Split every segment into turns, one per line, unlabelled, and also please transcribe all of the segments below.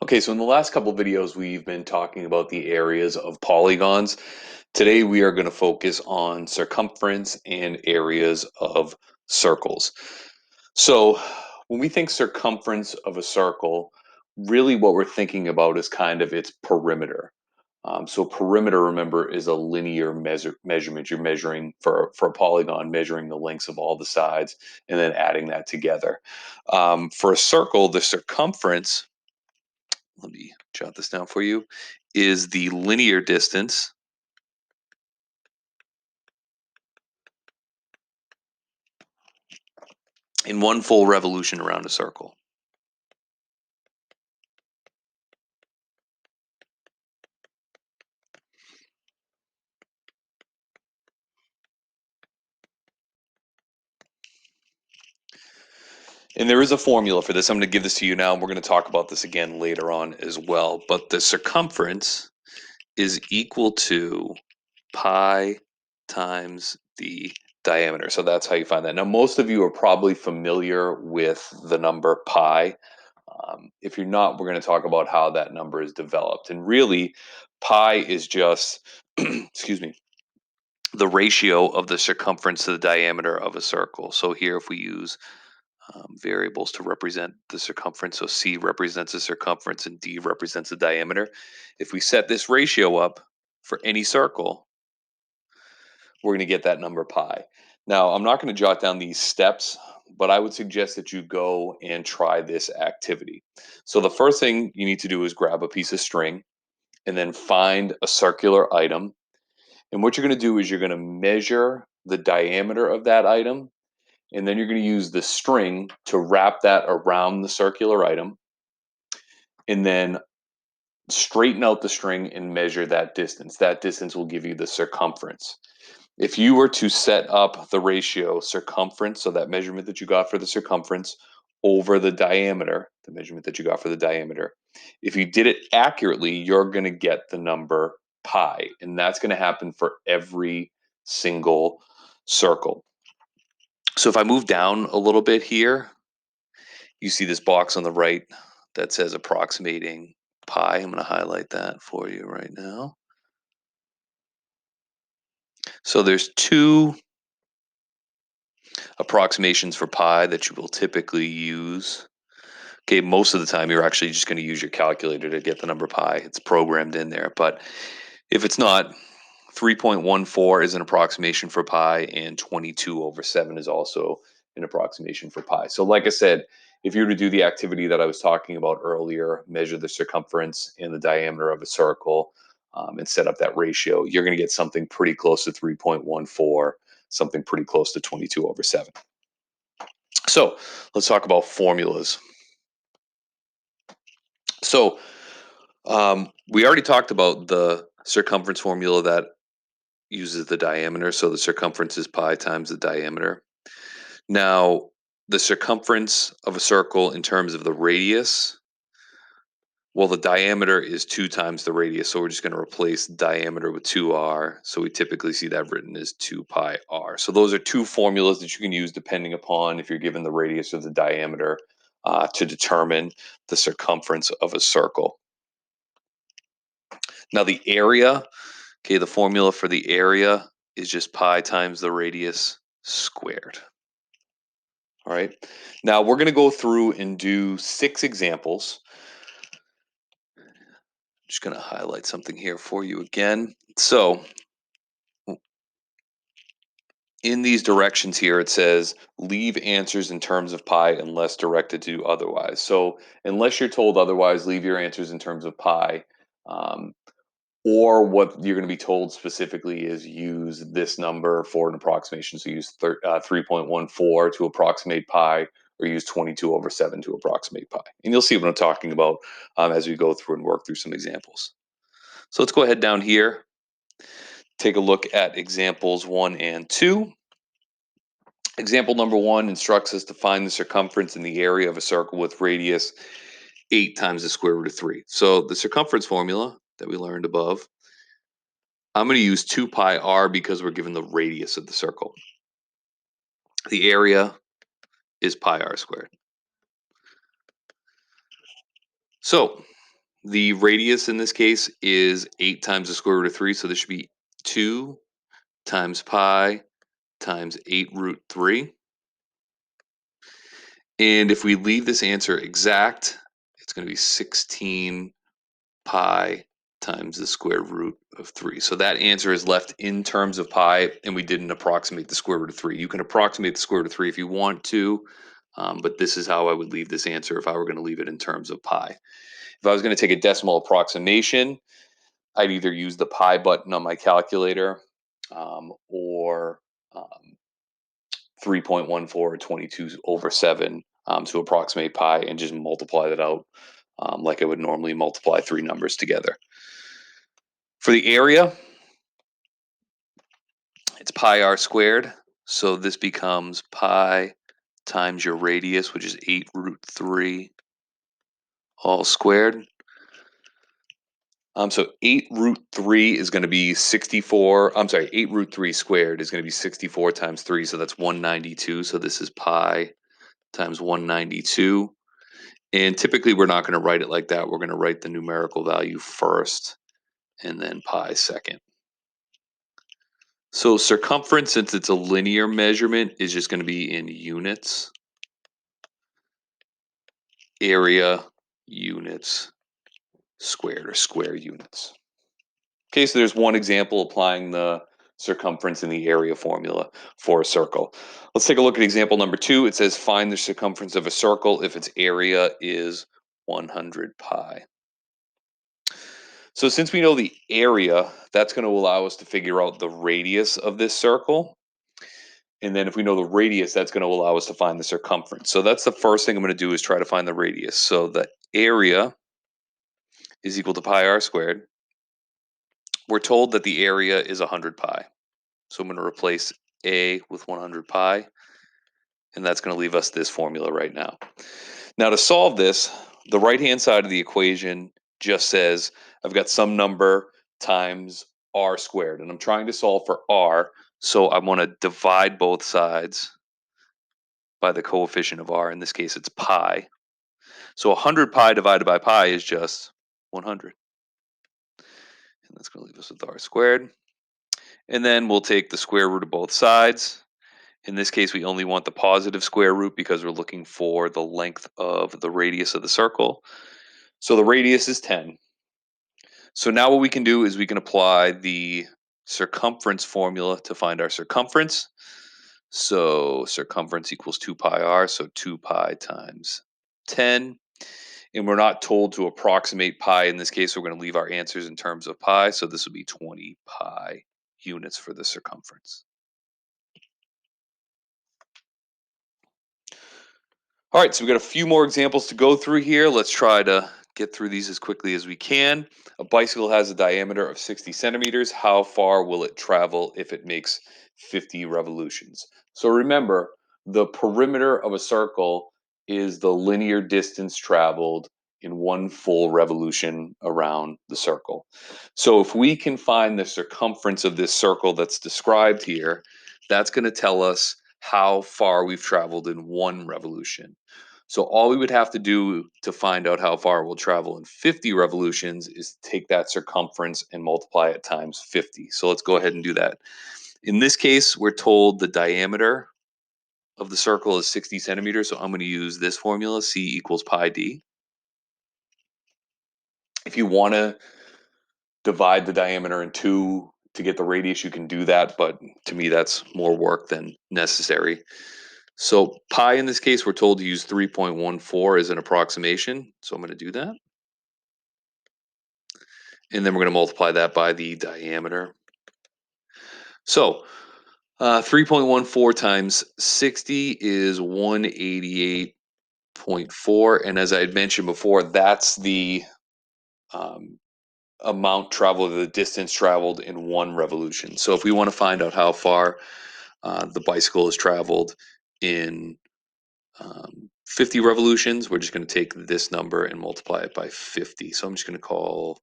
Okay, so in the last couple videos, we've been talking about the areas of polygons. Today, we are going to focus on circumference and areas of circles. So, when we think circumference of a circle, really what we're thinking about is kind of its perimeter. So, perimeter, remember, is a linear measurement. You're measuring for a polygon, measuring the lengths of all the sides and then adding that together. For a circle, the circumference, let me jot this down for you, is the linear distance in one full revolution around a circle. And there is a formula for this. I'm going to give this to you now, and we're going to talk about this again later on as well. But the circumference is equal to pi times the diameter. So that's how you find that. Now, most of you are probably familiar with the number pi. If you're not, we're going to talk about how that number is developed. And really, pi is just, excuse me, the ratio of the circumference to the diameter of a circle. So here, if we use variables to represent the circumference, so C represents the circumference and D represents the diameter. If we set this ratio up for any circle, we're going to get that number pi. Now, I'm not going to jot down these steps, but I would suggest that you go and try this activity. So the first thing you need to do is grab a piece of string and then find a circular item. And what you're going to do is you're going to measure the diameter of that item, and then you're going to use the string to wrap that around the circular item, and then straighten out the string and measure that distance. That distance will give you the circumference. If you were to set up the ratio circumference, so that measurement that you got for the circumference, over the diameter, the measurement that you got for the diameter, if you did it accurately, you're going to get the number pi. And that's going to happen for every single circle. So if I move down a little bit here, you see this box on the right that says approximating pi. I'm going to highlight that for you right now. So there's two approximations for pi that you will typically use. Okay, most of the time you're actually just going to use your calculator to get the number pi. It's programmed in there. But if it's not, 3.14 is an approximation for pi, and 22/7 is also an approximation for pi. So like I said, if you were to do the activity that I was talking about earlier, measure the circumference and the diameter of a circle, and set up that ratio, you're going to get something pretty close to 3.14, something pretty close to 22/7. So let's talk about formulas. So we already talked about the circumference formula that uses the diameter. So the circumference is pi times the diameter. Now, the circumference of a circle in terms of the radius, well, the diameter is 2 times the radius. So we're just going to replace diameter with 2r. So we typically see that written as 2 pi r. So those are two formulas that you can use depending upon if you're given the radius or the diameter to determine the circumference of a circle. Now the area, okay, the formula for the area is just pi times the radius squared. All right. Now we're going to go through and do 6 examples. Just going to highlight something here for you again. So in these directions here, it says leave answers in terms of pi unless directed to do otherwise. So unless you're told otherwise, leave your answers in terms of pi. Um, Or what you're going to be told specifically is use this number for an approximation. So use 3.14 to approximate pi, or use 22/7 to approximate pi. And you'll see what I'm talking about as we go through and work through some examples. So let's go ahead down here, take a look at examples 1 and 2. Example number 1 instructs us to find the circumference in the area of a circle with radius 8 times the square root of 3. So the circumference formula that we learned above, I'm going to use 2 pi r because we're given the radius of the circle. The area is pi r squared. So The radius in this case is 8 times the square root of 3, so this should be 2 times pi times 8 root 3. And if we leave this answer exact, it's going to be 16 pi times the square root of 3. So that answer is left in terms of pi, and we didn't approximate the square root of 3. You can approximate the square root of 3 if you want to, but this is how I would leave this answer if I were going to leave it in terms of pi. If I was going to take a decimal approximation, I'd either use the pi button on my calculator or 3.14 or 22 over 7 to approximate pi and just multiply that out like I would normally multiply three numbers together. For the area, it's pi r squared. So this becomes pi times your radius, which is 8 root 3 all squared. So 8 root 3 is going to be 64. I'm sorry, 8 root 3 squared is going to be 64 times 3. So that's 192. So this is pi times 192. And typically we're not going to write it like that. We're going to write the numerical value first and then pi second. So circumference, since it's a linear measurement, is just going to be in units. Area units squared, or square units. Okay, so there's one example applying the circumference in the area formula for a circle. Let's take a look at example number 2. It says find the circumference of a circle if its area is 100 pi. So since we know the area, that's going to allow us to figure out the radius of this circle. And then if we know the radius, that's going to allow us to find the circumference. So that's the first thing I'm going to do is try to find the radius. So the area is equal to pi r squared. We're told that the area is 100 pi. So I'm going to replace a with 100 pi. And that's going to leave us this formula right now. Now to solve this, the right-hand side of the equation just says I've got some number times r squared. And I'm trying to solve for r. So I want to divide both sides by the coefficient of r. In this case, it's pi. So 100 pi divided by pi is just 100. And that's going to leave us with r squared. And then we'll take the square root of both sides. In this case, we only want the positive square root because we're looking for the length of the radius of the circle. So the radius is 10. So now what we can do is we can apply the circumference formula to find our circumference. So circumference equals 2 pi r, so 2 pi times 10. And we're not told to approximate pi. In this case, we're going to leave our answers in terms of pi. So this will be 20 pi units for the circumference. All right, so we've got a few more examples to go through here. Let's try to get through these as quickly as we can. A bicycle has a diameter of 60 centimeters. How far will it travel if it makes 50 revolutions? So remember, the perimeter of a circle is the linear distance traveled in one full revolution around the circle. So if we can find the circumference of this circle that's described here, that's going to tell us how far we've traveled in one revolution. So all we would have to do to find out how far we'll travel in 50 revolutions is take that circumference and multiply it times 50. So let's go ahead and do that. In this case, we're told the diameter of the circle is 60 centimeters. So I'm going to use this formula, C equals pi d. If you want to divide the diameter in two to get the radius, you can do that. But to me, that's more work than necessary. So pi in this case, we're told to use 3.14 as an approximation. So I'm going to do that. And then we're going to multiply that by the diameter. So 3.14 times 60 is 188.4. And as I had mentioned before, that's the amount traveled, the distance traveled in one revolution. So if we want to find out how far the bicycle has traveled in 50 revolutions, we're just going to take this number and multiply it by 50. So I'm just going to call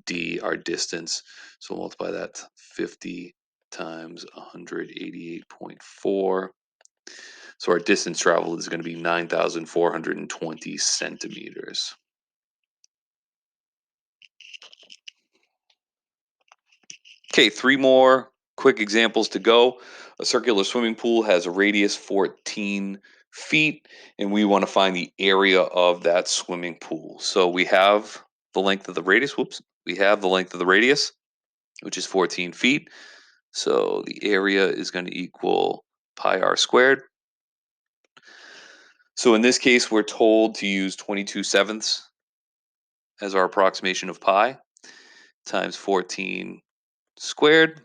d our distance. So we'll multiply that 50 times 188.4. So our distance traveled is going to be 9,420 centimeters. Okay, three more quick examples to go. A circular swimming pool has a radius 14 feet, and we want to find the area of that swimming pool. So we have the length of the radius. Whoops. We have the length of the radius, which is 14 feet. So the area is going to equal pi r squared. So in this case, we're told to use 22 sevenths as our approximation of pi times 14 squared.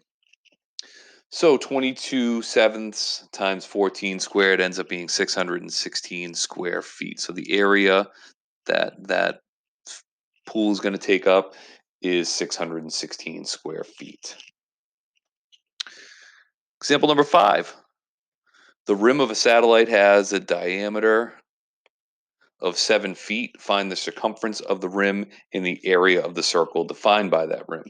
So 22 sevenths times 14 squared ends up being 616 square feet. So the area that pool is going to take up is 616 square feet. Example number 5. The rim of a satellite has a diameter of 7 feet. Find the circumference of the rim in the area of the circle defined by that rim.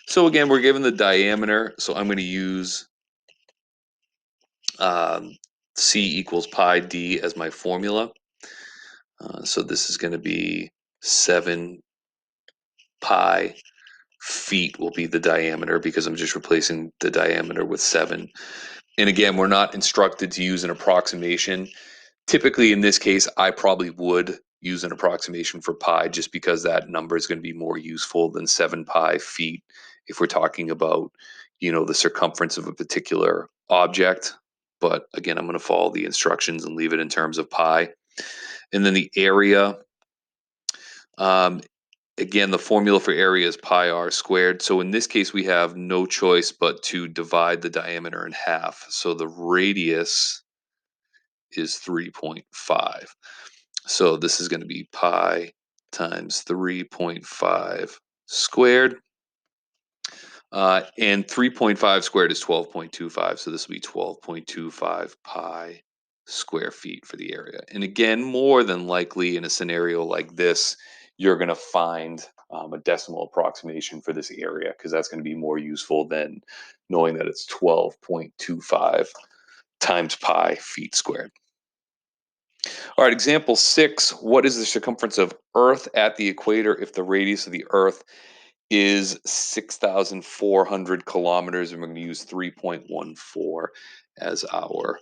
So again, we're given the diameter. So I'm going to use C equals pi d as my formula. So this is going to be 7 pi feet will be the diameter because I'm just replacing the diameter with 7. And again, we're not instructed to use an approximation. Typically, in this case, I probably would use an approximation for pi just because that number is going to be more useful than 7 pi feet if we're talking about, the circumference of a particular object. But again, I'm going to follow the instructions and leave it in terms of pi. And then the area, um, again, the formula for area is pi r squared. So in this case, we have no choice but to divide the diameter in half. So the radius is 3.5. So this is going to be pi times 3.5 squared. And 3.5 squared is 12.25. So this will be 12.25 pi square feet for the area. And again, more than likely in a scenario like this, you're going to find a decimal approximation for this area because that's going to be more useful than knowing that it's 12.25 times pi feet squared. All right, example 6. What is the circumference of Earth at the equator if the radius of the Earth is 6,400 kilometers? And we're going to use 3.14 as our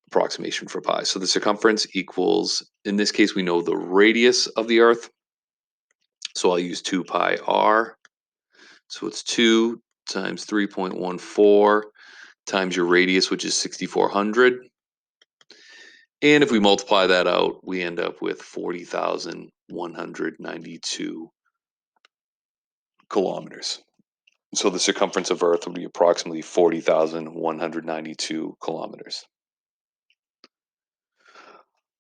approximation for pi. So the circumference equals, in this case, we know the radius of the Earth. So I'll use 2 pi r. So it's 2 times 3.14 times your radius, which is 6,400. And if we multiply that out, we end up with 40,192 kilometers. So the circumference of Earth would be approximately 40,192 kilometers.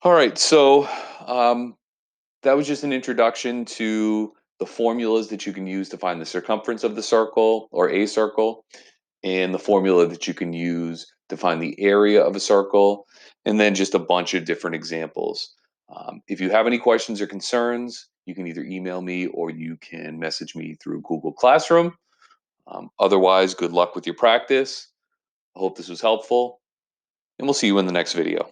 All right, so that was just an introduction to the formulas that you can use to find the circumference of the circle or a circle, and the formula that you can use to find the area of a circle, and then just a bunch of different examples. If you have any questions or concerns, you can either email me or you can message me through Google Classroom. Otherwise, good luck with your practice. I hope this was helpful, and we'll see you in the next video.